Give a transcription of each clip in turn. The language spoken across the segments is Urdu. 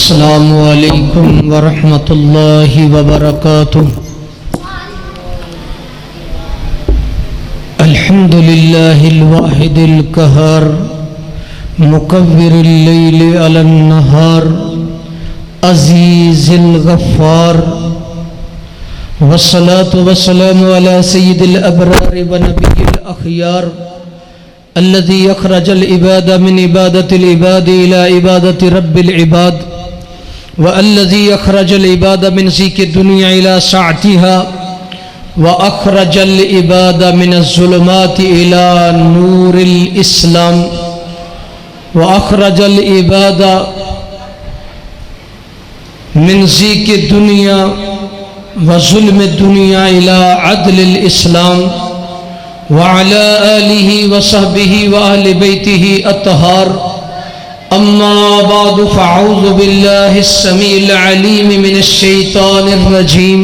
السلام علیکم ورحمۃ اللہ وبرکاتہ۔ الحمد للہ الواحد القہار مکور اللیل علی النہار عزیز الغفار، والصلاة والسلام علی سید الابرار ونبی الاخیار الذي أخرج العباد من عبادة العباد إلى عبادة رب العباد، والذي أخرج العباد من ضيق الدنيا إلى سعتها، وأخرج العباد من الظلمات إلى نور الإسلام، وأخرج العباد من ضيق الدنيا وظلم الدنيا إلى عدل الإسلام، وعلى آلہ وصحبہ وآل بیتہ الطہار۔ اما بعد فاعوذ باللہ السمیع العلیم من الشیطان الرجیم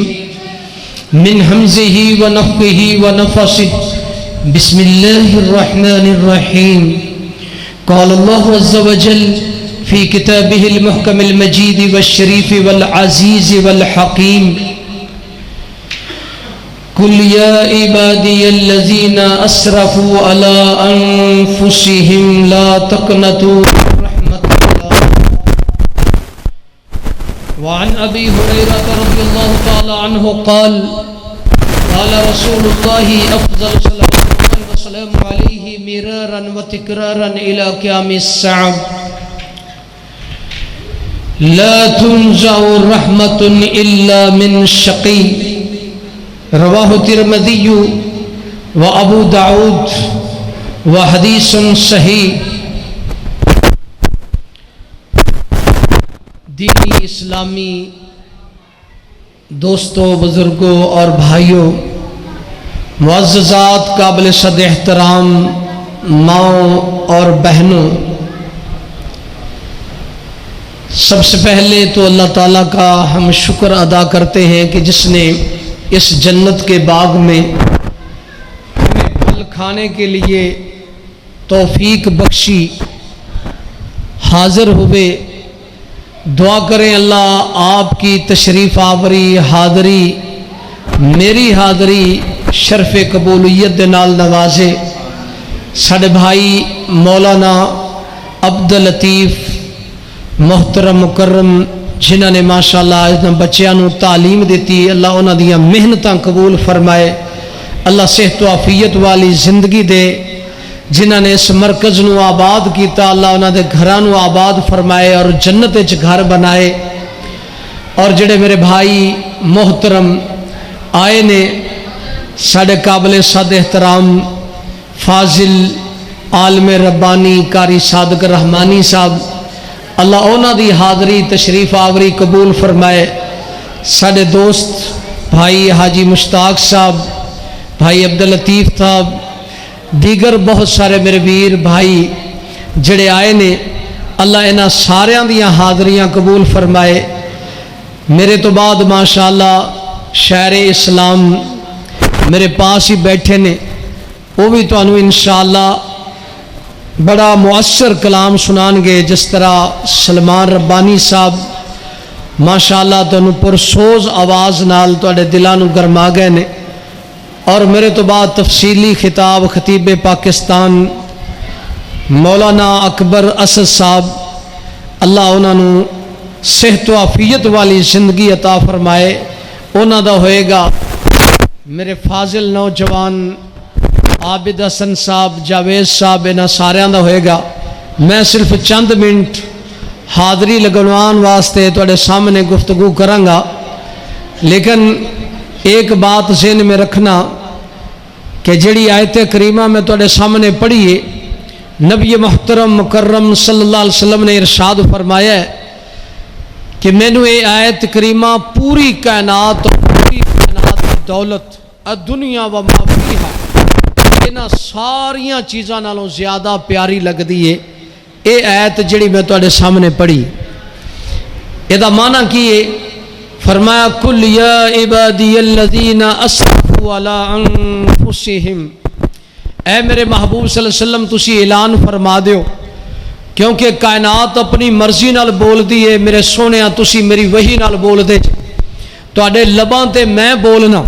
من ہمزہ ونفخہ ونفثہ۔ بسم اللہ الرحمن الرحیم۔ قال اللہ عز وجل فی کتابہ المحکم المجید والشریف والعزیز والحکیم، قل یا عبادی الذین اسرفوا علی انفسہم لا تقنطوا من رحمت اللہ۔ وعن ابی ہریرہ رضی اللہ تعالی عنہ قال قال رسول اللہ افضل صلوات اللہ وسلام علیہ مرارا وتکرارا الى قیام الساعہ، لا تنزع رحمت الا من شقی، رواہ ترمذی و ابو داود و حدیث صحیح۔ دینی اسلامی دوستوں، بزرگوں اور بھائیوں، معززات، قابل صد احترام ماؤں اور بہنوں، سب سے پہلے تو اللہ تعالیٰ کا ہم شکر ادا کرتے ہیں کہ جس نے اس جنت کے باغ میں ہمیں پھل کھانے کے لیے توفیق بخشی، حاضر ہوئے۔ دعا کریں اللہ آپ کی تشریف آوری، حاضری، میری حاضری شرف قبولیت دے نال نوازے۔ ساڈے بھائی مولانا عبداللطیف محترم مکرم جنہاں نے ماشاءاللہ اس بچیاں نو تعلیم دیتی، اللہ انہاں دیاں محنتاں قبول فرمائے، اللہ صحت و عافیت والی زندگی دے۔ جنہاں نے اس مرکز نو آباد کیتا، اللہ انہاں دے گھراں نو آباد فرمائے اور جنت وچ گھر بنائے۔ اور جڑے میرے بھائی محترم آئے نے، ساڈے قابل صد احترام فاضل عالم ربانی قاری صادق رحمانی صاحب، اللہ اونا دی حاضری تشریف آوری قبول فرمائے۔ ساڈے دوست بھائی حاجی مشتاق صاحب، بھائی عبداللطیف صاحب، دیگر بہت سارے میرے ویر بھائی جڑے آئے نے، اللہ انہاں ساریاں دیاں حاضریاں قبول فرمائے۔ میرے تو بعد ماشاءاللہ شاعر اسلام میرے پاس ہی بیٹھے نے، وہ بھی تو انہوں انشاءاللہ بڑا مؤثر کلام سنان گے، جس طرح سلمان ربانی صاحب ماشاءاللہ تو انہوں پرسوز آواز نال تو اڈے دلانو گرما گئے نے۔ اور میرے تو بعد تفصیلی خطاب خطیب پاکستان مولانا اکبر اسد صاحب، اللہ انہوں صحت و عافیت والی زندگی عطا فرمائے۔ انہوں دا ہوئے گا میرے فاضل نوجوان عابد حسن صاحب، جاوید صاحب، انہاں ساریاں دا ہوئے گا۔ میں صرف چند منٹ حاضری لگنوان واسطے تواڈے سامنے گفتگو کراں گا، لیکن ایک بات ذہن میں رکھنا کہ جڑی آیت کریمہ میں تواڈے سامنے پڑھیے، نبی محترم مکرم صلی اللہ علیہ وسلم نے ارشاد فرمایا ہے کہ مینوں یہ آیت کریمہ پوری کائنات اور پوری کائنات کی دولت الدنیا و ما فیہا، انہاں ساریاں چیزاں نالوں زیادہ پیاری لگ دی ہے۔ اے آیت جڑی میں تواڈے سامنے پڑھی، اے دا معنی کی ہے؟ فرمایا کل یا عبادی الذین اسرفوا علی انفسہم، اے میرے محبوب صلی اللہ علیہ وسلم تسی اعلان فرما دیو، کیونکہ کائنات اپنی مرضی نال بول دی ہے میرے سونیا تسی میری وحی نال بول دے تواڈے لباں تے میں بولنا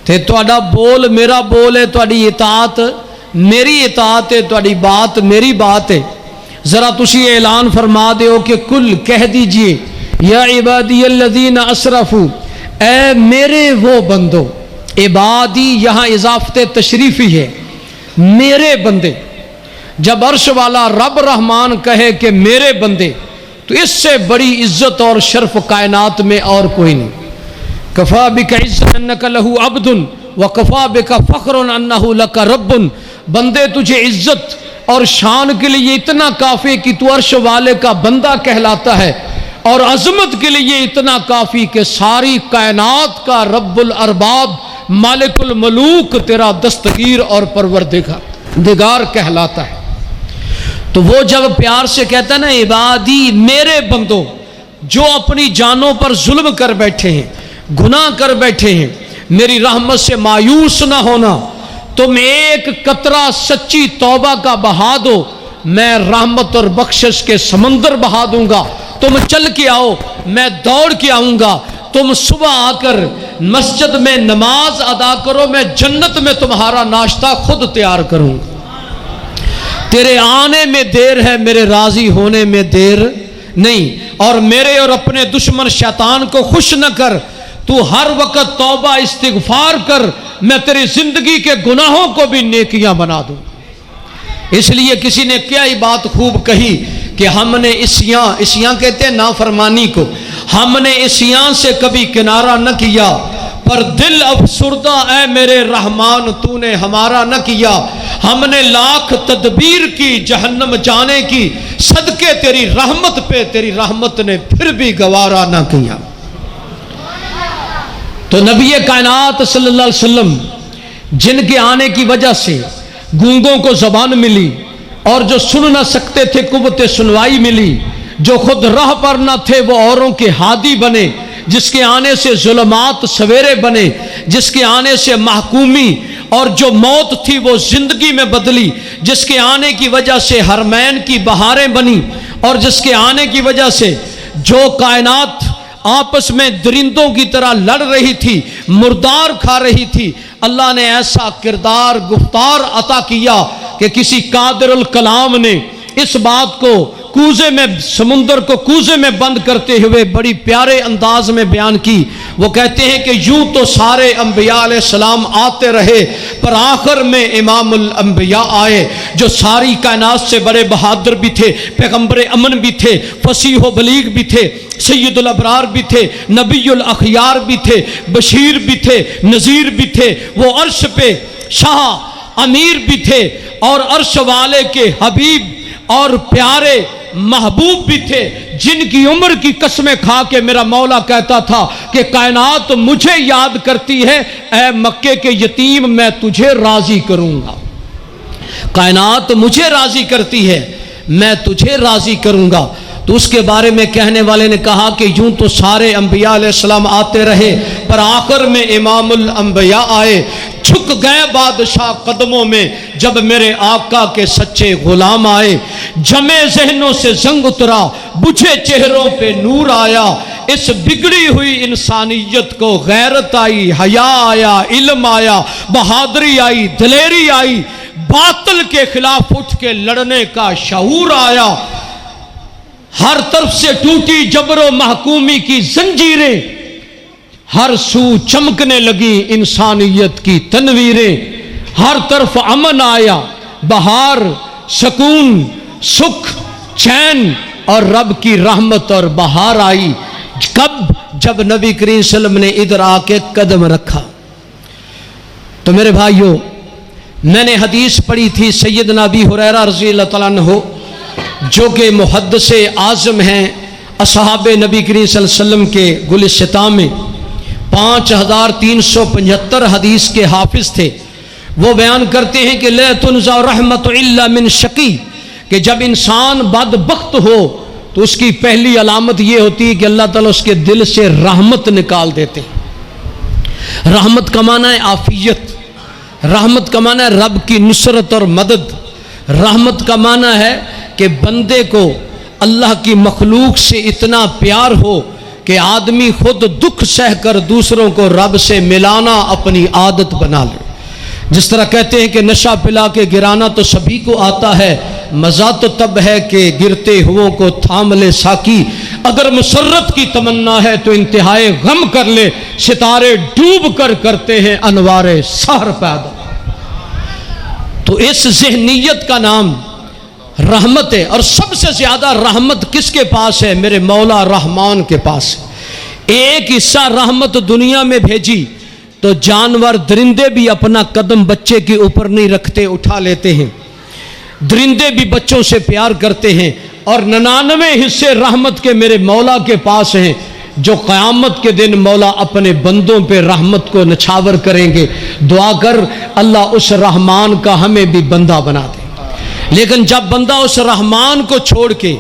تے تواڈا بول میرا بول ہے تواڈی اطاعت میری اطاعت ہے تواڈی بات میری بات ہے ذرا تسی اعلان فرما دیو کہ کل کہہ دیجئے یا عبادی الذین اسرفوا اے میرے وہ بندو عبادی یہاں اضافت تشریفی ہے میرے بندے جب عرش والا رب رحمان کہے کہ میرے بندے تو اس سے بڑی عزت اور شرف کائنات میں اور کوئی نہیں کفا بک عزت انک لہ عبد وکفا بک فخر انہ لک رب بندے تجھے عزت اور شان کے لیے اتنا کافی کہ تو عرش والے کا بندہ کہلاتا ہے اور عظمت کے لیے اتنا کافی کہ ساری کائنات کا رب الارباب مالک الملوک تیرا دستگیر اور پروردگار کہلاتا ہے تو وہ جب پیار سے کہتا ہے نا عبادی میرے بندوں جو اپنی جانوں پر ظلم کر بیٹھے ہیں گناہ کر بیٹھے ہیں میری رحمت سے مایوس نہ ہونا تم ایک قطرہ سچی توبہ کا بہا دو میں رحمت اور بخشش کے سمندر بہا دوں گا تم چل کے آؤ میں دوڑ کے آؤں گا تم صبح آ کر مسجد میں نماز ادا کرو میں جنت میں تمہارا ناشتہ خود تیار کروں گا تیرے آنے میں دیر ہے میرے راضی ہونے میں دیر نہیں اور میرے اور اپنے دشمن شیطان کو خوش نہ کر تو ہر وقت توبہ استغفار کر میں تیری زندگی کے گناہوں کو بھی نیکیاں بنا دوں اس لیے کسی نے کیا ہی بات خوب کہی کہ ہم نے عصیاں کہتے ہیں نافرمانی کو ہم نے عصیاں سے کبھی کنارہ نہ کیا پر دل افسردہ اے میرے رحمان تو نے ہمارا نہ کیا ہم نے لاکھ تدبیر کی جہنم جانے کی صدقے تیری رحمت پہ تیری رحمت نے پھر بھی گوارا نہ کیا تو نبی کائنات صلی اللہ علیہ وسلم جن کے آنے کی وجہ سے گونگوں کو زبان ملی اور جو سن نہ سکتے تھے قوت سنوائی ملی جو خود راہ پر نہ تھے وہ اوروں کے ہادی بنے جس کے آنے سے ظلمات سویرے بنے جس کے آنے سے محکومی اور جو موت تھی وہ زندگی میں بدلی جس کے آنے کی وجہ سے حرمین کی بہاریں بنی اور جس کے آنے کی وجہ سے جو کائنات آپس میں درندوں کی طرح لڑ رہی تھی مردار کھا رہی تھی اللہ نے ایسا کردار گفتار عطا کیا کہ کسی قادر الکلام نے اس بات کو کوزے میں سمندر کو کوزے میں بند کرتے ہوئے بڑی پیارے انداز میں بیان کی وہ کہتے ہیں کہ یوں تو سارے انبیاء علیہ السلام آتے رہے پر آخر میں امام الانبیاء آئے جو ساری کائنات سے بڑے بہادر بھی تھے پیغمبر امن بھی تھے فصیح و بلیغ بھی تھے سید الابرار بھی تھے نبی الاخیار بھی تھے بشیر بھی تھے نذیر بھی تھے وہ عرش پہ شاہ امیر بھی تھے اور عرش والے کے حبیب اور پیارے محبوب بھی تھے جن کی عمر کی قسمیں کھا کے میرا مولا کہتا تھا کہ کائنات مجھے یاد کرتی ہے اے مکے کے یتیم میں تجھے راضی کروں گا کائنات مجھے راضی کرتی ہے میں تجھے راضی کروں گا تو اس کے بارے میں کہنے والے نے کہا کہ یوں تو سارے انبیاء علیہ السلام آتے رہے پر آخر میں امام الانبیاء آئے جھک گئے بادشاہ قدموں میں جب میرے آقا کے سچے غلام آئے جمے ذہنوں سے زنگ اترا بجھے چہروں پہ نور آیا اس بگڑی ہوئی انسانیت کو غیرت آئی حیا آیا علم آیا بہادری آئی دلیری آئی باطل کے خلاف اٹھ کے لڑنے کا شعور آیا ہر طرف سے ٹوٹی جبر و محکومی کی زنجیریں ہر سو چمکنے لگی انسانیت کی تنویریں ہر طرف امن آیا بہار سکون سکھ چین اور رب کی رحمت اور بہار آئی کب جب نبی کریم صلی اللہ علیہ وسلم نے ادھر آ کے قدم رکھا تو میرے بھائیوں میں نے حدیث پڑھی تھی سیدنا ابی ہریرہ رضی اللہ تعالیٰ عنہ جو کہ محدث اعظم ہیں اصحاب نبی کریم صلی اللہ علیہ وسلم کے گلستان میں 5375 حدیث کے حافظ تھے وہ بیان کرتے ہیں کہ لا تنزع رحمت الا من شقی کہ جب انسان بدبخت ہو تو اس کی پہلی علامت یہ ہوتی ہے کہ اللہ تعالیٰ اس کے دل سے رحمت نکال دیتے ہیں رحمت کا معنی ہے عافیت رحمت کا معنی ہے رب کی نصرت اور مدد رحمت کا معنی ہے کہ بندے کو اللہ کی مخلوق سے اتنا پیار ہو کہ آدمی خود دکھ سہ کر دوسروں کو رب سے ملانا اپنی عادت بنا لے. جس طرح کہتے ہیں کہ نشہ پلا کے گرانا تو سبھی کو آتا ہے، مزہ تو تب ہے کہ گرتے ہووں کو تھام لے ساکی. اگر مسرت کی تمنا ہے تو انتہائے غم کر لے، ستارے ڈوب کر کرتے ہیں انوار سحر پیدا. تو اس ذہنیت کا نام رحمت ہے، اور سب سے زیادہ رحمت کس کے پاس ہے؟ میرے مولا رحمان کے پاس ہے. ایک حصہ رحمت دنیا میں بھیجی تو جانور درندے بھی اپنا قدم بچے کے اوپر نہیں رکھتے، اٹھا لیتے ہیں. درندے بھی بچوں سے پیار کرتے ہیں، اور 99 حصے رحمت کے میرے مولا کے پاس ہیں، جو قیامت کے دن مولا اپنے بندوں پہ رحمت کو نچھاور کریں گے. دعا کر اللہ اس رحمان کا ہمیں بھی بندہ بنا دے. لیکن جب بندہ اس رحمان کو چھوڑ کے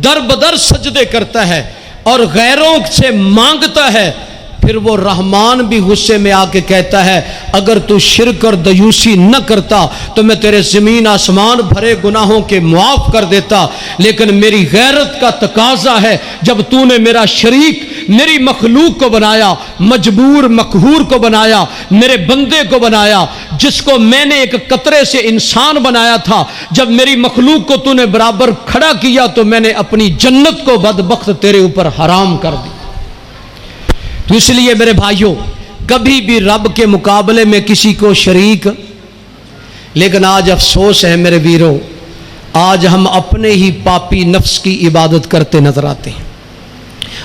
در بدر سجدے کرتا ہے اور غیروں سے مانگتا ہے، پھر وہ رحمان بھی غصے میں آ کے کہتا ہے اگر تو شرک اور دیوسی نہ کرتا تو میں تیرے زمین آسمان بھرے گناہوں کے معاف کر دیتا، لیکن میری غیرت کا تقاضا ہے جب تو نے میرا شریک میری مخلوق کو بنایا، مجبور مقہور کو بنایا، میرے بندے کو بنایا جس کو میں نے ایک قطرے سے انسان بنایا تھا، جب میری مخلوق کو تو نے برابر کھڑا کیا تو میں نے اپنی جنت کو بدبخت تیرے اوپر حرام کر دی. تو اس لیے میرے بھائیوں کبھی بھی رب کے مقابلے میں کسی کو شریک. لیکن آج افسوس ہے میرے ویرو، آج ہم اپنے ہی پاپی نفس کی عبادت کرتے نظر آتے ہیں.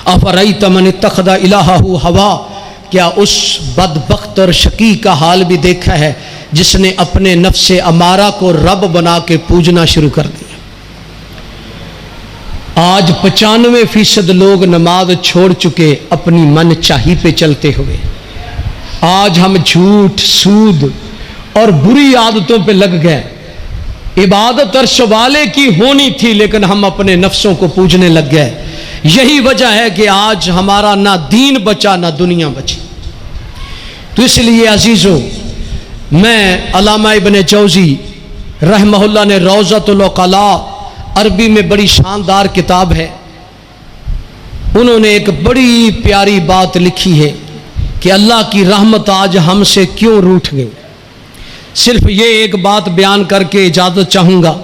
افرأیت من اتخذ الہہ ہوا، کیا اس بدبخت اور شقی کا حال بھی دیکھا ہے جس نے اپنے نفس امارہ کو رب بنا کے پوجنا شروع کر دیا. آج 95% لوگ نماز چھوڑ چکے اپنی من چاہی پہ چلتے ہوئے. آج ہم جھوٹ، سود اور بری عادتوں پہ لگ گئے. عبادت عرش والے کی ہونی تھی لیکن ہم اپنے نفسوں کو پوجنے لگ گئے. یہی وجہ ہے کہ آج ہمارا نہ دین بچا نہ دنیا بچی. تو اس لیے عزیزو، میں علامہ ابن جوزی رحمہ اللہ نے روضۃ العقلاء عربی میں بڑی شاندار کتاب ہے، انہوں نے ایک بڑی پیاری بات لکھی ہے کہ اللہ کی رحمت آج ہم سے کیوں روٹھ گئی. صرف یہ ایک بات بیان کر کے اجازت چاہوں گا.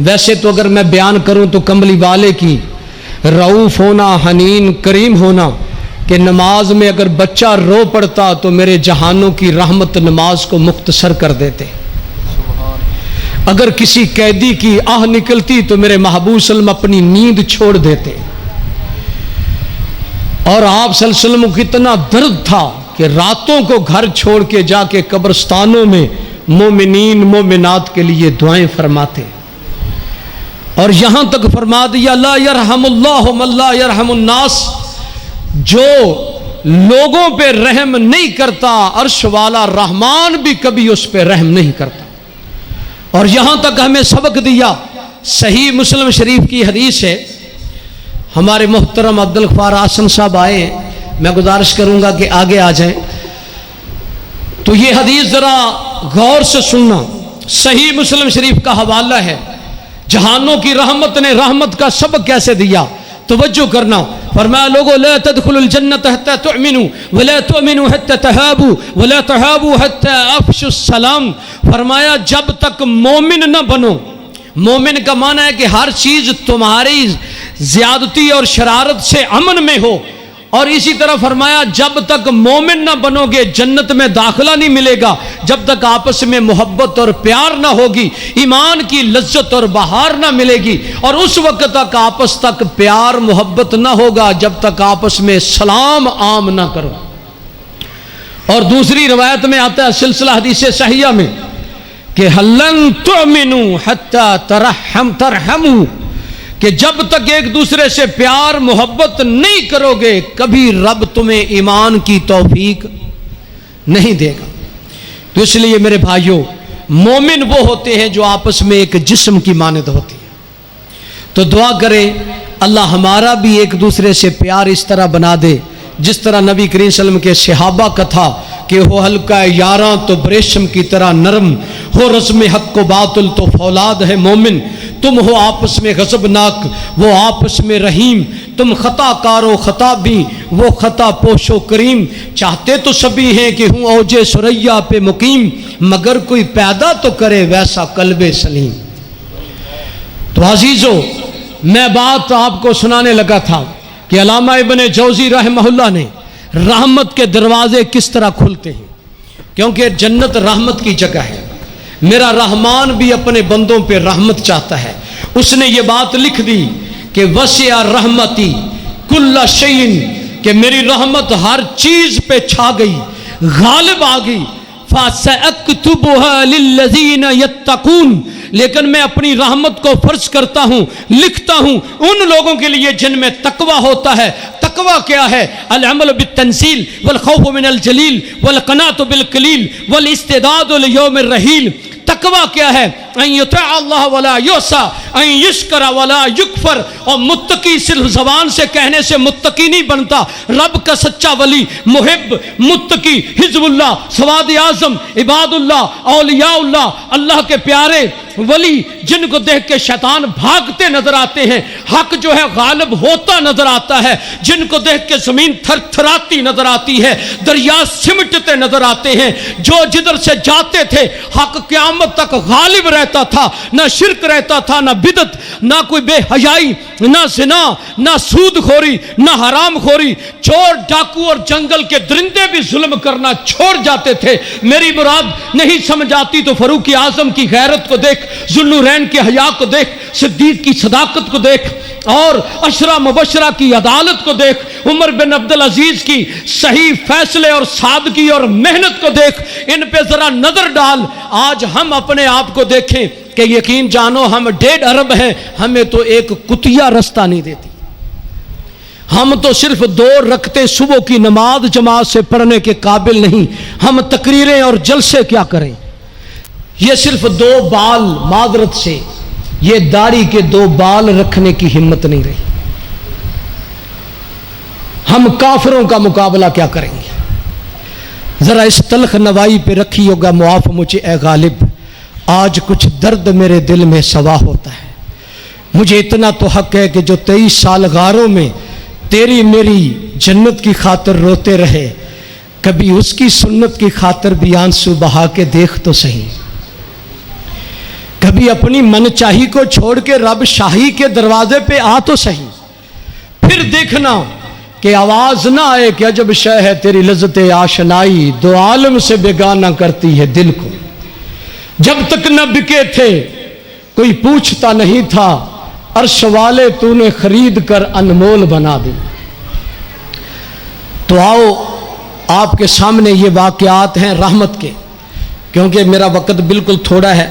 ویسے تو اگر میں بیان کروں تو کملی والے کی رعوف ہونا، حنین، کریم ہونا، کہ نماز میں اگر بچہ رو پڑتا تو میرے جہانوں کی رحمت نماز کو مختصر کر دیتے. اگر کسی قیدی کی آہ نکلتی تو میرے محبوب صلی اللہ علیہ وسلم اپنی نیند چھوڑ دیتے. اور آپ صلی اللہ علیہ وسلم کو اتنا درد تھا کہ راتوں کو گھر چھوڑ کے جا کے قبرستانوں میں مومنین مومنات کے لیے دعائیں فرماتے. اور یہاں تک فرما دیا لا یرحم اللہ من لا یرحم الناس، جو لوگوں پہ رحم نہیں کرتا عرش والا رحمان بھی کبھی اس پہ رحم نہیں کرتا. اور یہاں تک ہمیں سبق دیا. صحیح مسلم شریف کی حدیث ہے، ہمارے محترم عبدالغفار آسن صاحب آئے ہیں، میں گزارش کروں گا کہ آگے آ جائیں. تو یہ حدیث ذرا غور سے سننا. صحیح مسلم شریف کا حوالہ ہے. جہانوں کی رحمت نے رحمت کا سبق کیسے دیا، توجہ کرنا. فرمایا لوگوں لا تدخلوا الجنت حتى تؤمنوا ولا تؤمنوا حتى تهابوا ولا تهابوا حتى افشوا السلام. فرمایا جب تک مومن نہ بنو. مومن کا معنی ہے کہ ہر چیز تمہاری زیادتی اور شرارت سے امن میں ہو. اور اسی طرح فرمایا جب تک مومن نہ بنو گے جنت میں داخلہ نہیں ملے گا جب تک آپس میں محبت اور پیار نہ ہوگی، ایمان کی لذت اور بہار نہ ملے گی. اور اس وقت تک آپس تک پیار محبت نہ ہوگا جب تک آپس میں سلام عام نہ کرو. اور دوسری روایت میں آتا ہے سلسلہ حدیث صحیحہ میں کہ لن تؤمنوا حتى ترحموا، کہ جب تک ایک دوسرے سے پیار محبت نہیں کرو گے کبھی رب تمہیں ایمان کی توفیق نہیں دے گا. تو اس لیے میرے بھائیوں، مومن وہ ہوتے ہیں جو آپس میں ایک جسم کی مانند ہوتی ہے. تو دعا کریں اللہ ہمارا بھی ایک دوسرے سے پیار اس طرح بنا دے جس طرح نبی کریم صلی اللہ علیہ وسلم کے صحابہ کا تھا کہ ہو ہلکا یاراں تو بریشم کی طرح نرم، ہو رسم حق و باطل تو فولاد ہے مومن. تم ہو آپس میں غضبناک وہ آپس میں رحیم، تم خطا کارو خطا بھی وہ خطا پوشو کریم، چاہتے تو سبھی ہیں کہ ہوں اوج سریا پہ مقیم، مگر کوئی پیدا تو کرے ویسا قلب سلیم۔ تو عزیزو، میں بات آپ کو سنانے لگا تھا کہ علامہ ابن جوزی رحمہ اللہ نے رحمت کے دروازے کس طرح کھلتے ہیں، کیونکہ جنت رحمت کی جگہ ہے۔ میرا رحمان بھی اپنے بندوں پہ رحمت چاہتا ہے۔ اس نے یہ بات لکھ دی کہ وسع رحمتی کل شیء، کہ میری رحمت ہر چیز پہ چھا گئی، غالب آ گئی۔ فَسَأَكْتُبُهَا لِلَّذِينَ يَتَّقُونَ، لیکن میں اپنی رحمت کو فرض کرتا ہوں، لکھتا ہوں ان لوگوں کے لیے جن میں تقوی ہوتا ہے۔ تقوی کیا ہے؟ العمل بالتنزیل والخوف من الجلیل والقناعۃ بالقلیل والاستعداد لیوم الرحیل۔ تقوی کیا ہے؟ ان یطیع اللہ ولا یعصی، ان یشکر ولا یکفر۔ اور متقی صرف زبان سے کہنے سے متقی نہیں بنتا، رب کا سچا ولی، محب، متقی، حزب اللہ، سواد اعظم، عباد اللہ، اولیاء اللہ، اللہ کے پیارے ولی جن کو دیکھ کے شیطان بھاگتے نظر آتے ہیں، حق جو ہے غالب ہوتا نظر آتا ہے، جن کو دیکھ کے زمین تھر تھراتی نظر آتی ہے، دریا سمٹتے نظر آتے ہیں، جو جدھر سے جاتے تھے حق قیامت تک غالب رہتا تھا، نہ شرک رہتا تھا، نہ بدعت، نہ کوئی بے حیائی، نہ زنا، نہ سود خوری، نہ حرام خوری۔ چور ڈاکو اور جنگل کے درندے بھی ظلم کرنا چھوڑ جاتے تھے۔ میری مراد نہیں سمجھ آتی تو فاروق اعظم کی غیرت کو دیکھ، ذوالنورین کے حیا کو دیکھ، صدیق کی صداقت کو دیکھ، اور عشرہ مبشرہ کی عدالت کو دیکھ، عمر بن عبدالعزیز کی صحیح فیصلے اور سادگی اور محنت کو دیکھ، ان پہ ذرا نظر ڈال۔ آج ہم اپنے آپ کو دیکھیں کہ یقین جانو ہم 1.5 ارب ہیں، ہمیں تو ایک کتیا رستہ نہیں دیتی۔ ہم تو صرف 2 رکعتیں صبح کی نماز جماعت سے پڑھنے کے قابل نہیں، ہم تقریریں اور جلسے کیا کریں؟ یہ صرف 2 بال، معذرت سے یہ داڑھی کے 2 بال رکھنے کی ہمت نہیں رہی۔ ہم کافروں کا مقابلہ کیا کریں گے؟ ذرا اس تلخ نوائی پہ رکھی ہوگا معاف مجھے اے غالب، آج کچھ درد میرے دل میں سوا ہوتا ہے۔ مجھے اتنا تو حق ہے کہ جو 23 سال غاروں میں تیری میری جنت کی خاطر روتے رہے، کبھی اس کی سنت کی خاطر بھی آنسو بہا کے دیکھ تو صحیح۔ کبھی اپنی من چاہی کو چھوڑ کے رب شاہی کے دروازے پہ آ تو صحیح، پھر دیکھنا کہ آواز نہ آئے کہ عجب شے ہے تیری لذت آشنائی، 2 عالم سے بیگانہ کرتی ہے دل کو۔ جب تک نہ بکے تھے کوئی پوچھتا نہیں تھا، عرش والے تو نے خرید کر انمول بنا دی۔ تو آؤ آپ کے سامنے یہ واقعات ہیں رحمت کے، کیونکہ میرا وقت بالکل تھوڑا ہے،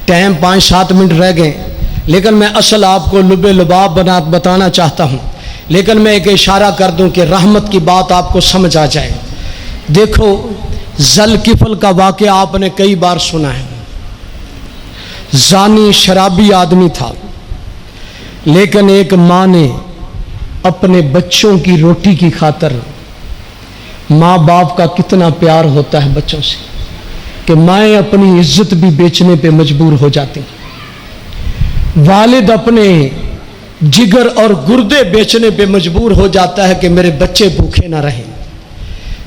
ٹائم 5-7 منٹ رہ گئے، لیکن میں اصل آپ کو لب لباب بتانا چاہتا ہوں، لیکن میں ایک اشارہ کر دوں کہ رحمت کی بات آپ کو سمجھ آ جائے۔ دیکھو ذوالکفل کا واقعہ آپ نے کئی بار سنا ہے۔ زانی شرابی آدمی تھا، لیکن ایک ماں نے اپنے بچوں کی روٹی کی خاطر، ماں باپ کا کتنا پیار ہوتا ہے بچوں سے کہ مائیں اپنی عزت بھی بیچنے پہ مجبور ہو جاتی، والد اپنے جگر اور گردے بیچنے پہ مجبور ہو جاتا ہے کہ میرے بچے بھوکے نہ رہیں۔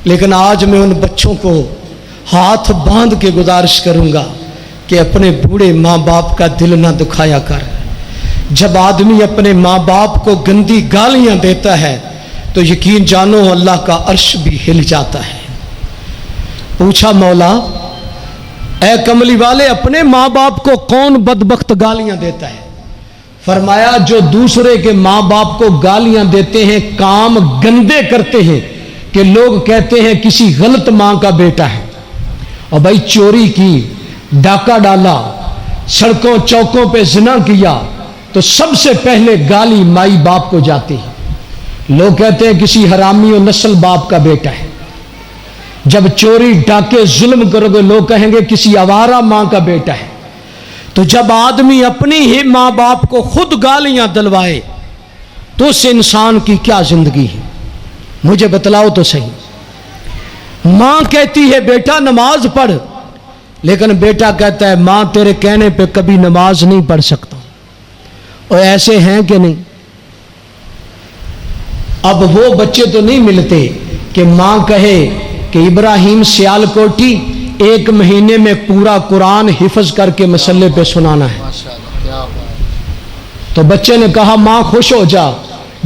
لیکن آج میں ان بچوں کو ہاتھ باندھ کے گزارش کروں گا کہ اپنے بوڑھے ماں باپ کا دل نہ دکھایا کر۔ جب آدمی اپنے ماں باپ کو گندی گالیاں دیتا ہے تو یقین جانو اللہ کا عرش بھی ہل جاتا ہے۔ پوچھا مولا اے کملی والے اپنے ماں باپ کو کون بدبخت گالیاں دیتا ہے؟ فرمایا جو دوسرے کے ماں باپ کو گالیاں دیتے ہیں، کام گندے کرتے ہیں کہ لوگ کہتے ہیں کسی غلط ماں کا بیٹا ہے، اور بھائی چوری کی، ڈاکہ ڈالا، سڑکوں چوکوں پہ زنا کیا، تو سب سے پہلے گالی مائی باپ کو جاتی ہے۔ لوگ کہتے ہیں کسی حرامی و نسل باپ کا بیٹا ہے۔ جب چوری ڈاکے ظلم کرو گے لوگ کہیں گے کسی آوارہ ماں کا بیٹا ہے۔ تو جب آدمی اپنی ہی ماں باپ کو خود گالیاں دلوائے تو اس انسان کی کیا زندگی ہے؟ مجھے بتلاؤ تو صحیح۔ ماں کہتی ہے بیٹا نماز پڑھ، لیکن بیٹا کہتا ہے ماں تیرے کہنے پہ کبھی نماز نہیں پڑھ سکتا۔ اور ایسے ہیں کہ نہیں؟ اب وہ بچے تو نہیں ملتے کہ ماں کہے کہ ابراہیم سیال کوٹی 1 مہینے میں پورا قرآن حفظ کر کے مسلے پہ سنانا ہے۔ تو بچے نے کہا ماں خوش ہو جا،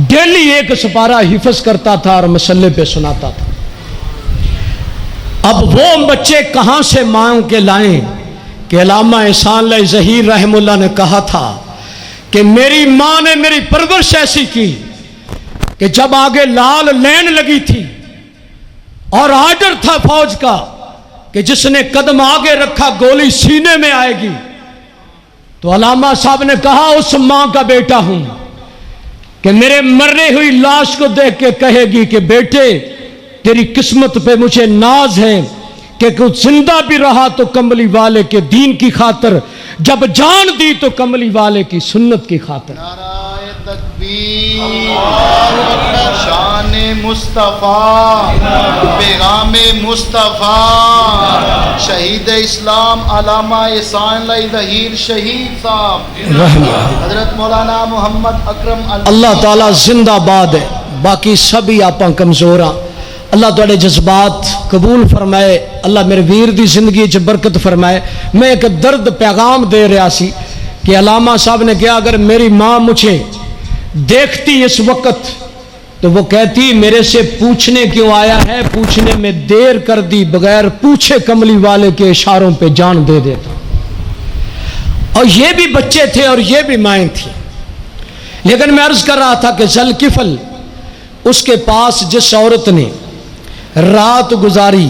ڈیلی 1 سپارہ حفظ کرتا تھا اور مسلے پہ سناتا تھا۔ اب وہ بچے کہاں سے ماں کے لائیں کہ علامہ احسان اللہ ظہیر رحم اللہ نے کہا تھا کہ میری ماں نے میری پرورش ایسی کی کہ جب آگے لال لین لگی تھی اور آرڈر تھا فوج کا کہ جس نے قدم آگے رکھا گولی سینے میں آئے گی، تو علامہ صاحب نے کہا اس ماں کا بیٹا ہوں کہ میرے مرنے ہوئی لاش کو دیکھ کے کہے گی کہ بیٹے تیری قسمت پہ مجھے ناز ہے کہ کچھ زندہ بھی رہا تو کملی والے کے دین کی خاطر، جب جان دی تو کملی والے کی سنت کی خاطر۔ نعرہ تکبیر، شان مصطفیٰ، پیغام مصطفیٰ، شہید اسلام علامہ احسان اللہ ظہیر شہید صاحب، حضرت مولانا محمد اکرم اللہ تعالیٰ زندہ باد ہے، باقی سبھی آپاں کمزور ہیں۔ اللہ تواڈے جذبات قبول فرمائے، اللہ میرے ویر دی زندگی چ برکت فرمائے۔ میں ایک درد پیغام دے رہا سی کہ علامہ صاحب نے کہا اگر میری ماں مجھے دیکھتی اس وقت تو وہ کہتی میرے سے پوچھنے کیوں آیا ہے، پوچھنے میں دیر کر دی، بغیر پوچھے کملی والے کے اشاروں پہ جان دے دیتا۔ اور یہ بھی بچے تھے اور یہ بھی مائیں تھیں، لیکن میں عرض کر رہا تھا کہ ذوالکفل اس کے پاس جس عورت نے رات گزاری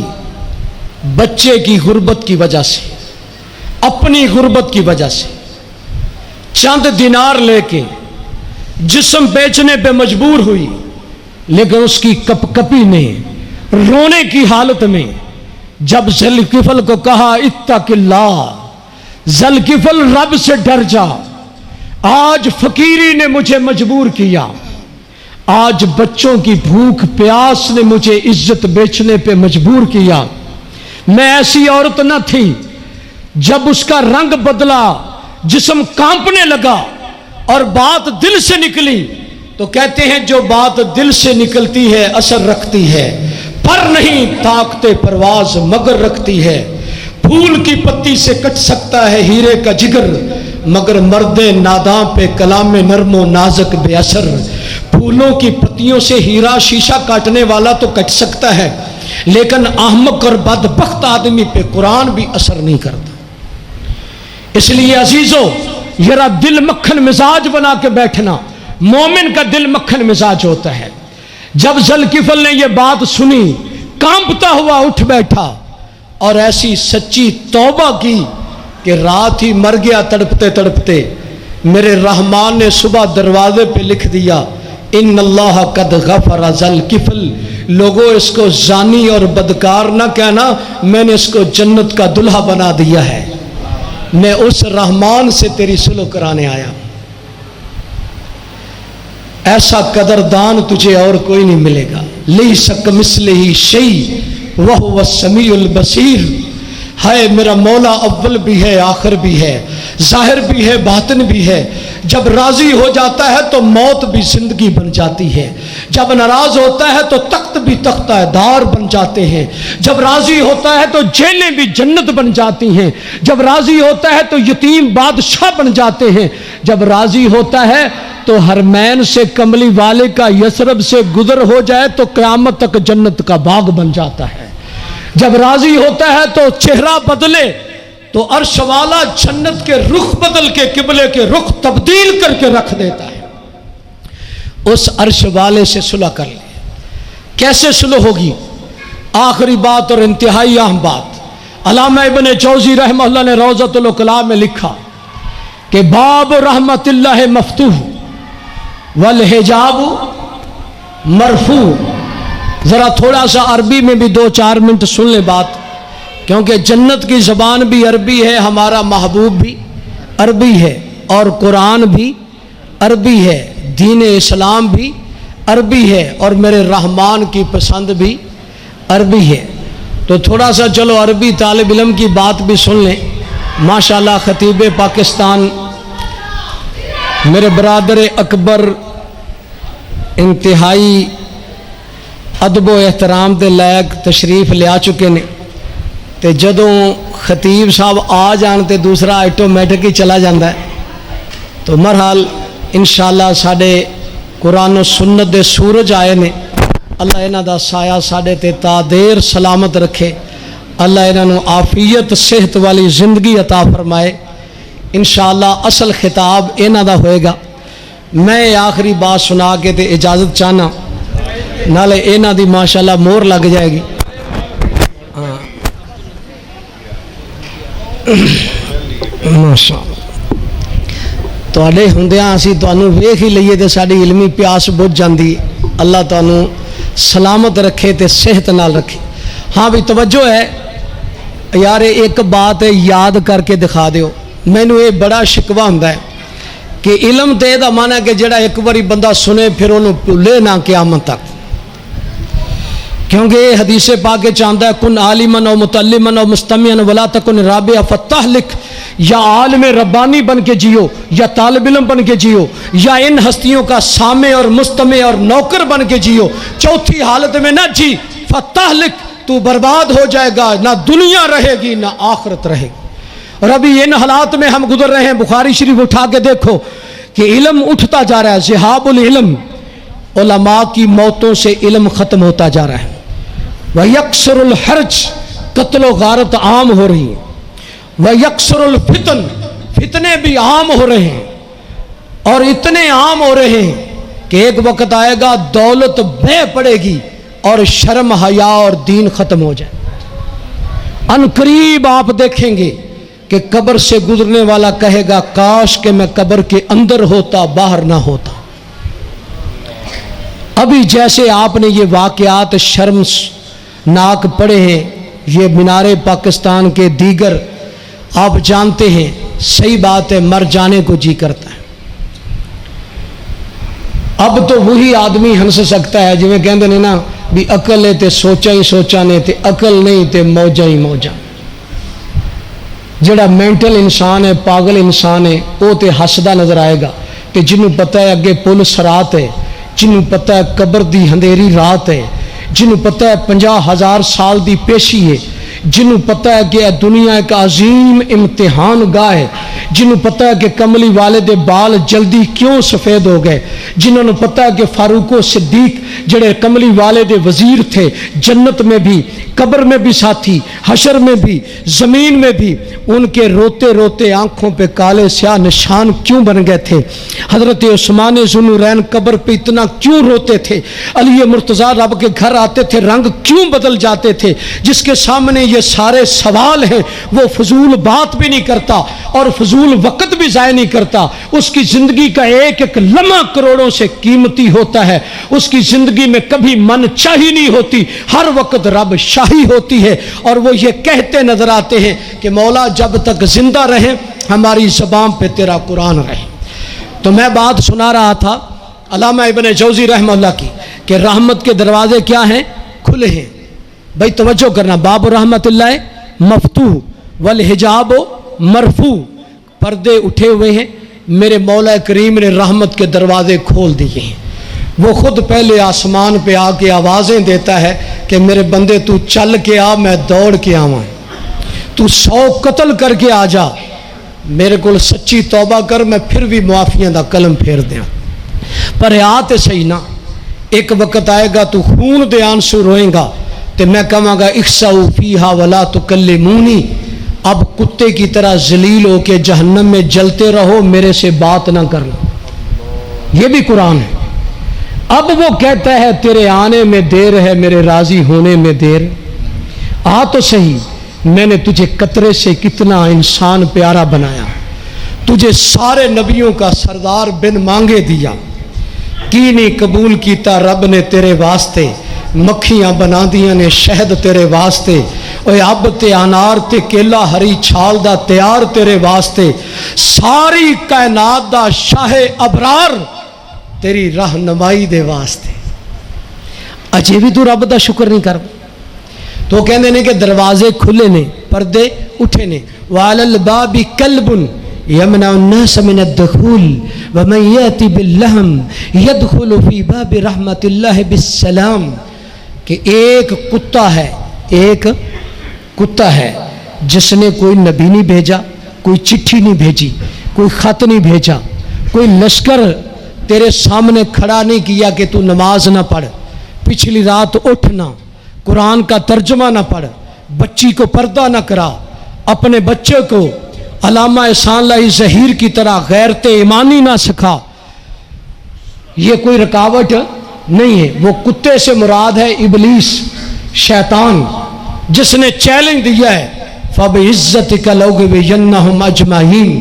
بچے کی غربت کی وجہ سے، اپنی غربت کی وجہ سے، چند دینار لے کے جسم بیچنے پہ مجبور ہوئی، لیکن اس کی کپ کپی نے رونے کی حالت میں جب ذوالکفل کو کہا اتق اللہ، ذوالکفل رب سے ڈر جا، آج فقیری نے مجھے مجبور کیا، آج بچوں کی بھوک پیاس نے مجھے عزت بیچنے پہ مجبور کیا، میں ایسی عورت نہ تھی۔ جب اس کا رنگ بدلا، جسم کانپنے لگا اور بات دل سے نکلی، تو کہتے ہیں جو بات دل سے نکلتی ہے اثر رکھتی ہے، پر نہیں طاقت پرواز مگر رکھتی ہے۔ پھول کی پتی سے کٹ سکتا ہے ہیرے کا جگر، مگر مرد ناداں پہ کلام نرم و نازک بے اثر۔ پھولوں کی پتیوں سے ہیرا شیشہ کاٹنے والا تو کٹ سکتا ہے، لیکن احمق اور بدبخت آدمی پہ قرآن بھی اثر نہیں کرتا۔ اس لیے عزیزو، ذرا دل مکھن مزاج بنا کے بیٹھنا، مومن کا دل مکھن مزاج ہوتا ہے۔ جب ذوالکفل نے یہ بات سنی، کانپتا ہوا اٹھ بیٹھا اور ایسی سچی توبہ کی کہ رات ہی مر گیا تڑپتے تڑپتے۔ میرے رحمان نے صبح دروازے پہ لکھ دیا ان اللہ قد غفر ذوالکفل۔ لوگوں اس کو زانی اور بدکار نہ کہنا، میں نے اس کو جنت کا دلہا بنا دیا ہے۔ میں اس رحمان سے تیری صلح کرانے آیا، ایسا قدردان تجھے اور کوئی نہیں ملے گا۔ لیس کمثلہ شیء وہو السمیع البصیر۔ ہے میرا مولا اول بھی ہے آخر بھی ہے، ظاہر بھی ہے باطن بھی ہے۔ جب راضی ہو جاتا ہے تو موت بھی زندگی بن جاتی ہے، جب ناراض ہوتا ہے تو تخت بھی تختہ دار بن جاتے ہیں، جب راضی ہوتا ہے تو جیلیں بھی جنت بن جاتی ہیں، جب راضی ہوتا ہے تو یتیم بادشاہ بن جاتے ہیں، جب راضی ہوتا ہے تو حرمین سے کملی والے کا یثرب سے گزر ہو جائے تو قیامت تک جنت کا باغ بن جاتا ہے۔ جب راضی ہوتا ہے تو چہرہ بدلے تو عرش والا جنت کے رخ بدل کے قبلے کے رخ تبدیل کر کے رکھ دیتا ہے۔ اس عرش والے سے صلح کر لے۔ کیسے صلح ہوگی؟ آخری بات اور انتہائی اہم بات، علامہ ابن جوزی رحمہ اللہ نے روضۃ الکلام میں لکھا کہ باب رحمت اللہ مفتوح والحجاب مرفوع۔ ذرا تھوڑا سا عربی میں بھی 2-4 منٹ سن لیں بات، کیونکہ جنت کی زبان بھی عربی ہے، ہمارا محبوب بھی عربی ہے، اور قرآن بھی عربی ہے، دین اسلام بھی عربی ہے، اور میرے رحمان کی پسند بھی عربی ہے۔ تو تھوڑا سا چلو عربی طالب علم کی بات بھی سن لیں۔ ماشاءاللہ خطیب پاکستان میرے برادر اکبر انتہائی ادب و احترام دے لائق تشریف لیا چکے نے، تے جدوں خطیب صاحب آ جان تے دوسرا آٹومیٹک ہی چلا جاندہ ہے. تو مرحال انشاءاللہ ساڈے قرآن و سنت دے سورج آئے نے. اللہ انہاں دا سایہ ساڈے تے تا دیر سلامت رکھے. اللہ انہاں نو عافیت صحت والی زندگی عطا فرمائے. انشاءاللہ اصل خطاب انہاں دا ہوئے گا. میں آخری بات سنا کے تے اجازت چاہنا، نالے انہاں دی ماشاءاللہ مور لگ جائے گی. ماشاءاللہ تواڈے ہوندیاں اسی تانوں ویکھ ہی لئیے تے ساڈی علمی پیاس بجھ جاندی. اللہ تانوں سلامت رکھے تے صحت نال رکھے. ہاں بھی توجہ ہے یار، ایک بات ہے یاد کر کے دکھا دیو. مینوں یہ بڑا شکوہ ہوندا ہے کہ علم تے دا معنی ہے کہ جڑا ایک باری بندہ سنے پھر انہوں بھولے نہ قیامت تک. کیونکہ یہ حدیث پاک کے چاہتا ہے کن عالمن و متعلمن و مستمعن ولا تکن رابع فتحلک. یا عالم ربانی بن کے جیو، یا طالب علم بن کے جیو، یا ان ہستیوں کا سامع اور مستمع اور نوکر بن کے جیو. چوتھی حالت میں نہ جی فتحلک، تو برباد ہو جائے گا، نہ دنیا رہے گی نہ آخرت رہے گی. اور ابھی ان حالات میں ہم گزر رہے ہیں. بخاری شریف اٹھا کے دیکھو کہ علم اٹھتا جا رہا ہے. ذہاب العلم، علماء کی موتوں سے علم ختم ہوتا جا رہا ہے. وَيَكْسُرُ الْحَرْجِ، قتل و غارت عام ہو رہی ہیں. وَيَكْسُرُ الْفِتْن، فتنے بھی عام ہو رہے ہیں. اور اتنے عام ہو رہے ہیں کہ ایک وقت آئے گا دولت بے پڑے گی اور شرم حیا اور دین ختم ہو جائے. ان قریب آپ دیکھیں گے کہ قبر سے گزرنے والا کہے گا کاش کہ میں قبر کے اندر ہوتا، باہر نہ ہوتا. ابھی جیسے آپ نے یہ واقعات شرمناک پڑھے ہیں، یہ مینار پاکستان کے دیگر آپ جانتے ہیں. صحیح بات ہے، مر جانے کو جی کرتا ہے. اب تو وہی آدمی ہنس سکتا ہے جویں کہندے نے نا بھی عقل ہے تے سوچا ہی سوچا نے، تے عقل نہیں تے موجا ہی موجا. جڑا مینٹل انسان ہے، پاگل انسان ہے، وہ تے ہسدا نظر آئے گا. کہ جنوں پتہ ہے اگے پل سرات ہے، جنوں پتہ ہے قبر دی اندھیری رات ہے، جنوں پتہ ہے 50,000 سال دی پیشی ہے، جنوں پتہ ہے کہ دنیا ایک عظیم امتحان گاہ ہے، جنوں پتہ ہے کہ کملی والے دے بال جلدی کیوں سفید ہو گئے، جنہوں نے پتہ ہے کہ فاروق و صدیق جڑے کملی والے دے وزیر تھے، جنت میں بھی، قبر میں بھی ساتھی، حشر میں بھی، زمین میں بھی، ان کے روتے روتے آنکھوں پہ کالے سیاہ نشان کیوں بن گئے تھے. حضرت عثمان ذوالنورین قبر پہ اتنا کیوں روتے تھے. علی مرتضیٰ رب کے گھر آتے تھے رنگ کیوں بدل جاتے تھے. جس کے سامنے یہ سارے سوال ہیں وہ فضول بات بھی نہیں کرتا اور فضول وقت بھی ضائع نہیں کرتا. اس کی زندگی کا ایک ایک لمحہ کروڑوں سے قیمتی ہوتا ہے. اس کی زندگی میں کبھی من چاہی نہیں ہوتی، ہر وقت رب شاہی ہوتی ہے. اور وہ یہ کہتے نظر آتے ہیں کہ مولا جب تک زندہ رہیں ہماری زبان پہ تیرا قرآن رہے. تو میں بات سنا رہا تھا علامہ ابن جوزی رحمہ اللہ کی کہ رحمت کے دروازے کیا ہیں؟ کھلے ہیں. بھائی توجہ کرنا، باب رحمت اللہ مفتوح والحجاب مرفوع، پردے اٹھے ہوئے ہیں. میرے مولا کریم نے رحمت کے دروازے کھول دیے ہیں. وہ خود پہلے آسمان پہ آ کے آوازیں دیتا ہے کہ میرے بندے تو چل کے آ، میں دوڑ کے آواں. تو 100 قتل کر کے آ جا، میرے کو سچی توبہ کر، میں پھر بھی معافیاں دا قلم پھیر دیاں. پر آتے صحیح نہ، ایک وقت آئے گا تو خون دے آنسو روئیں گا تو میں کہاں گا اخسؤ فیہا ولا تکلمونی. اب کتے کی طرح ذلیل ہو کے جہنم میں جلتے رہو، میرے سے بات نہ کرنا. یہ بھی قرآن ہے. اب وہ کہتا ہے تیرے آنے میں دیر ہے، میرے راضی ہونے میں دیر. آ تو صحیح، میں نے تجھے قطرے سے کتنا انسان پیارا بنایا، تجھے سارے نبیوں کا سردار بن مانگے دیا، کی نہیں قبول کیتا رب نے تیرے واسطے. مکھیاں بنا دیاں نے شہد تیرے واسطے، اوے اب تے انار تے کیلا ہری چھال دا تیار تیرے واسطے. ساری کائنات دا شاہ ابرار تیری رہنمائی دے واسطے. اجے بھی تو رب دا شکر نہیں کر. تو کہندے نے کہ دروازے کھلے نے، پردے اٹھے نے. وعلی الباب کلب یمنع الناس من الدخول ومن یأتی باللحم یدخل فی باب رحمت اللہ بالسلام، کہ ایک کتا ہے جس نے کوئی نبی نہیں بھیجا، کوئی چٹھی نہیں بھیجی، کوئی خط نہیں بھیجا، کوئی لشکر تیرے سامنے کھڑا نہیں کیا کہ تو نماز نہ پڑھ، پچھلی رات اٹھنا، قرآن کا ترجمہ نہ پڑھ، بچی کو پردہ نہ کرا، اپنے بچے کو علامہ احسان اللہ ظہیر کی طرح غیرت ایمانی نہ سکھا، یہ کوئی رکاوٹ نہیں ہے۔ وہ کتے سے مراد ہے ابلیس، شیطان، جس نے چیلنج دیا ہے فَبِعِزَّتِكَ لَأُغْوِيَنَّهُمْ أَجْمَعِينَ،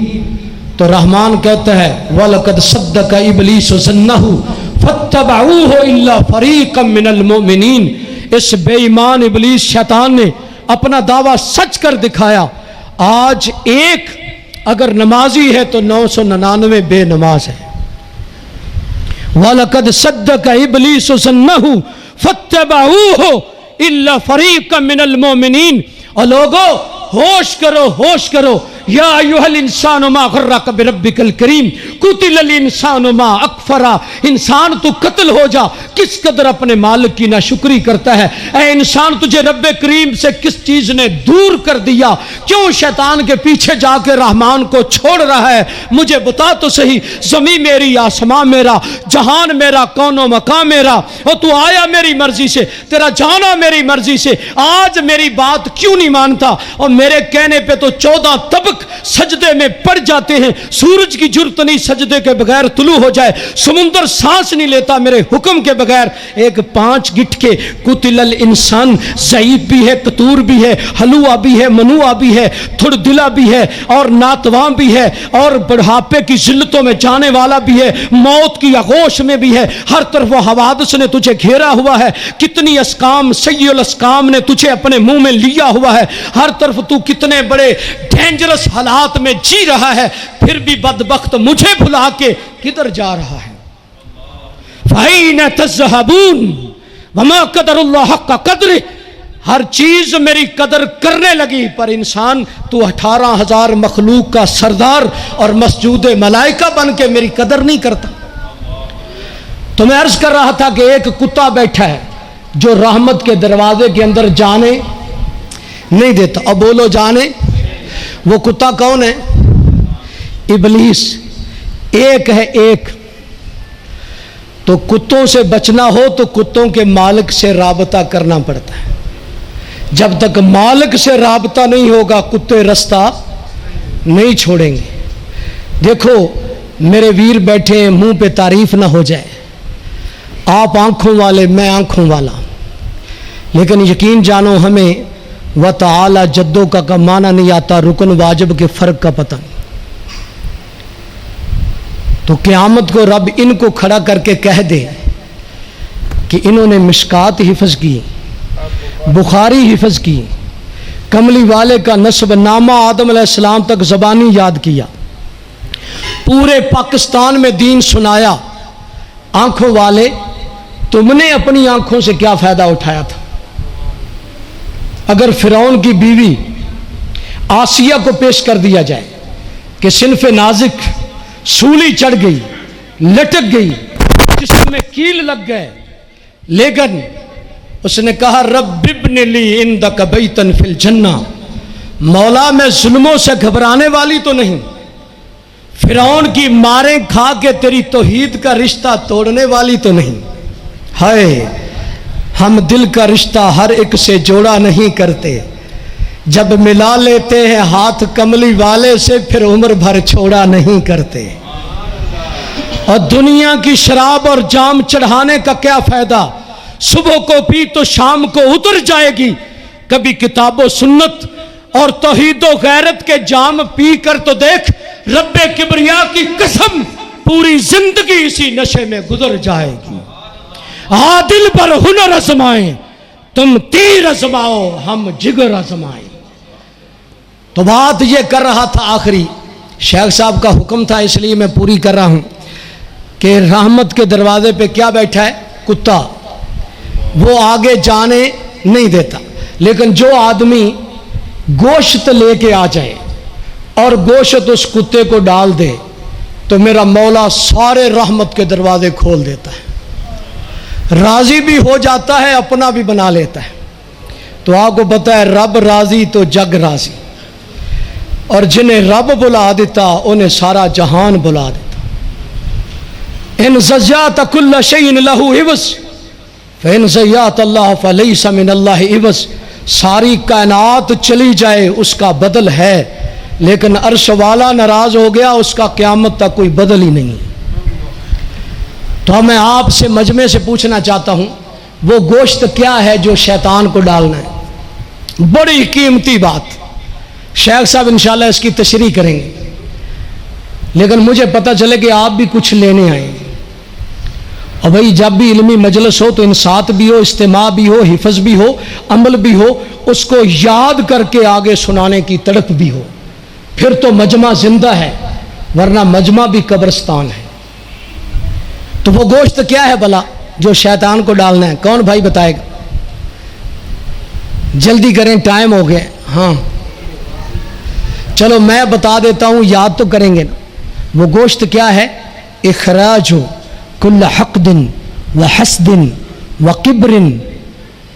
تو رحمان کہتا ہے وَلَقَدْ صَدَّقَ إِبْلِيسُ ظَنَّهُ فَاتَّبَعُوهُ إِلَّا فَرِيقًا مِّنَ الْمُؤْمِنِينَ، اس بے ایمان ابلیس شیطان نے اپنا دعویٰ سچ کر دکھایا۔ آج ایک اگر نمازی ہے تو 999 بے نماز ہے۔ وَلَقَدْ صَدَّقَ إِبْلِيسُ ظَنَّهُ فَاتَّبَعُوهُ إِلَّا فَرِيقًا مِّنَ الْمُؤْمِنِينَ، اور لوگو ہوش کرو یا ایھا الانسان ما غرک بربک الکریم قتل الانسان ما اکفرا، انسان تو قتل ہو جا، کس قدر اپنے مالک کی ناشکری کرتا ہے۔ اے انسان تجھے رب کریم سے کس چیز نے دور کر دیا، کیوں شیطان کے پیچھے جا کے رحمان کو چھوڑ رہا ہے؟ مجھے بتا تو صحیح، زمین میری، آسمان میرا، جہان میرا، کون و مکان میرا، اور تو آیا میری مرضی سے، تیرا جانا میری مرضی سے، آج میری بات کیوں نہیں مانتا؟ اور میرے کہنے پہ تو 14 طبق سجدے میں پڑ جاتے ہیں، سورج کی جرت نہیں سجدے کے بغیر طلوع ہو جائے، سمندر سانس نہیں لیتا میرے حکم کے بغیر۔ ایک 5 گٹ کے قتل الانسان، ضعیف بھی ہے، قطور بھی ہے، حلوہ بھی ہے، منوع بھی ہے، تھڑ دلا بھی ہے، اور ناتواں بھی ہے، اور بڑھاپے کی ذلتوں میں جانے والا بھی ہے، موت کی آغوش میں بھی ہے، ہر طرف وہ حوادث نے تجھے گھیرا ہوا ہے، کتنی اسقام سیل الاسقام نے تجھے اپنے منہ میں لیا ہوا ہے، ہر طرف تو کتنے بڑے ڈینجرس حالات میں جی رہا ہے، پھر بھی بدبخت مجھے بھلا کے کدھر جا رہا ہے؟ فَأَيْنَ تَذْهَبُونَ وَمَا قَدَرُ اللَّهَ حَقَّ قَدْرِهِ، ہر چیز میری قدر کرنے لگی، پر انسان تو 18,000 مخلوق کا سردار اور مسجود ملائکہ بن کے میری قدر نہیں کرتا۔ تو میں عرض کر رہا تھا کہ ایک کتا بیٹھا ہے جو رحمت کے دروازے کے اندر جانے نہیں دیتا۔ اب بولو جانے، وہ کتا کون ہے؟ ابلیس۔ ایک ہے ایک، تو کتوں سے بچنا ہو تو کتوں کے مالک سے رابطہ کرنا پڑتا ہے۔ جب تک مالک سے رابطہ نہیں ہوگا کتے رستہ نہیں چھوڑیں گے۔ دیکھو میرے ویر بیٹھے ہیں، منہ پہ تعریف نہ ہو جائے، آپ آنکھوں والے میں آنکھوں والا، لیکن یقین جانو ہمیں وتعالی جدوں کا معنی نہیں آتا، رکن واجب کے فرق کا پتہ نہیں۔ تو قیامت کو رب ان کو کھڑا کر کے کہہ دے کہ انہوں نے مشکات حفظ کی، بخاری حفظ کی، کملی والے کا نسب نامہ آدم علیہ السلام تک زبانی یاد کیا، پورے پاکستان میں دین سنایا، آنکھوں والے تم نے اپنی آنکھوں سے کیا فائدہ اٹھایا تھا؟ اگر فرعون کی بیوی آسیہ کو پیش کر دیا جائے کہ صنف نازک، سولی چڑھ گئی، لٹک گئی، جسم میں کیل لگ گئے، لیکن اس نے کہا رب ابن لی عندک بیتن فی الجنہ، مولا میں ظلموں سے گھبرانے والی تو نہیں، فرعون کی ماریں کھا کے تیری توحید کا رشتہ توڑنے والی تو نہیں۔ ہائے ہم دل کا رشتہ ہر ایک سے جوڑا نہیں کرتے، جب ملا لیتے ہیں ہاتھ کملی والے سے پھر عمر بھر چھوڑا نہیں کرتے۔ اور دنیا کی شراب اور جام چڑھانے کا کیا فائدہ؟ صبح کو پی تو شام کو اتر جائے گی۔ کبھی کتاب و سنت اور توحید و غیرت کے جام پی کر تو دیکھ، رب کبریا کی قسم پوری زندگی اسی نشے میں گزر جائے گی۔ عادل پر ہنر آزمائیں، تم تیر آزماؤ ہم جگر آزمائیں۔ تو بات یہ کر رہا تھا، آخری شیخ صاحب کا حکم تھا اس لیے میں پوری کر رہا ہوں کہ رحمت کے دروازے پہ کیا بیٹھا ہے؟ کتا۔ وہ آگے جانے نہیں دیتا، لیکن جو آدمی گوشت لے کے آ جائے اور گوشت اس کتے کو ڈال دے تو میرا مولا سارے رحمت کے دروازے کھول دیتا ہے، راضی بھی ہو جاتا ہے، اپنا بھی بنا لیتا ہے۔ تو آپ کو پتہ ہے رب راضی تو جگ راضی، اور جنہیں رب بلا دیتا انہیں سارا جہان بلا دیتا۔ ان زیات کل شیء لہ عوض فان زیات اللہ فلیس من اللہ عوض، ساری کائنات چلی جائے اس کا بدل ہے، لیکن عرش والا ناراض ہو گیا اس کا قیامت تک کوئی بدل ہی نہیں۔ تو میں آپ سے مجمع سے پوچھنا چاہتا ہوں، وہ گوشت کیا ہے جو شیطان کو ڈالنا ہے؟ بڑی قیمتی بات، شیخ صاحب انشاءاللہ اس کی تشریح کریں گے، لیکن مجھے پتہ چلے کہ آپ بھی کچھ لینے آئیں گے۔ اور بھائی جب بھی علمی مجلس ہو تو انصات بھی ہو، استماع بھی ہو، حفظ بھی ہو، عمل بھی ہو، اس کو یاد کر کے آگے سنانے کی تڑپ بھی ہو، پھر تو مجمع زندہ ہے، ورنہ مجمع بھی قبرستان ہے۔ تو وہ گوشت کیا ہے بھلا جو شیطان کو ڈالنا ہے؟ کون بھائی بتائے گا؟ جلدی کریں، ٹائم ہو گیا۔ ہاں چلو میں بتا دیتا ہوں، یاد تو کریں گے نا۔ وہ گوشت کیا ہے؟ اخراج کل حقد وحسد وکبر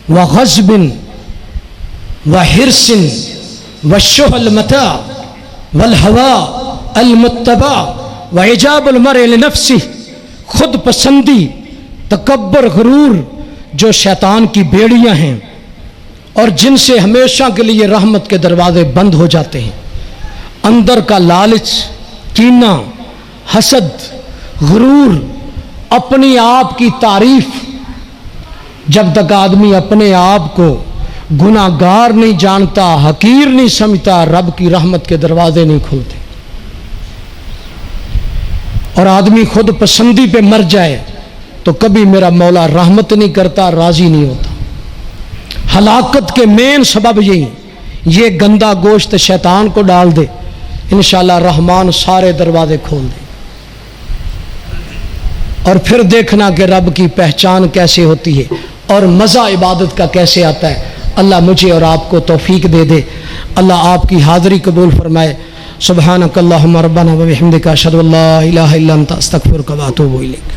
وغضب وحرص والشح المتاع والهوى المتبع وإعجاب المرء لنفسه، خود پسندی، تکبر، غرور، جو شیطان کی بیڑیاں ہیں اور جن سے ہمیشہ کے لیے رحمت کے دروازے بند ہو جاتے ہیں۔ اندر کا لالچ، کینہ، حسد، غرور، اپنی آپ کی تعریف۔ جب تک آدمی اپنے آپ کو گناہ گار نہیں جانتا، حقیر نہیں سمجھتا، رب کی رحمت کے دروازے نہیں کھلتے۔ اور آدمی خود پسندی پہ مر جائے تو کبھی میرا مولا رحمت نہیں کرتا، راضی نہیں ہوتا۔ ہلاکت کے مین سبب یہی، یہ گندا گوشت شیطان کو ڈال دے، انشاءاللہ رحمان سارے دروازے کھول دے۔ اور پھر دیکھنا کہ رب کی پہچان کیسے ہوتی ہے اور مزہ عبادت کا کیسے آتا ہے۔ اللہ مجھے اور آپ کو توفیق دے دے، اللہ آپ کی حاضری قبول فرمائے۔ سبحانک اللہم ربنا و بحمدک، اشہد ان لا الہ الا انت، استغفرک و اتوب الیک۔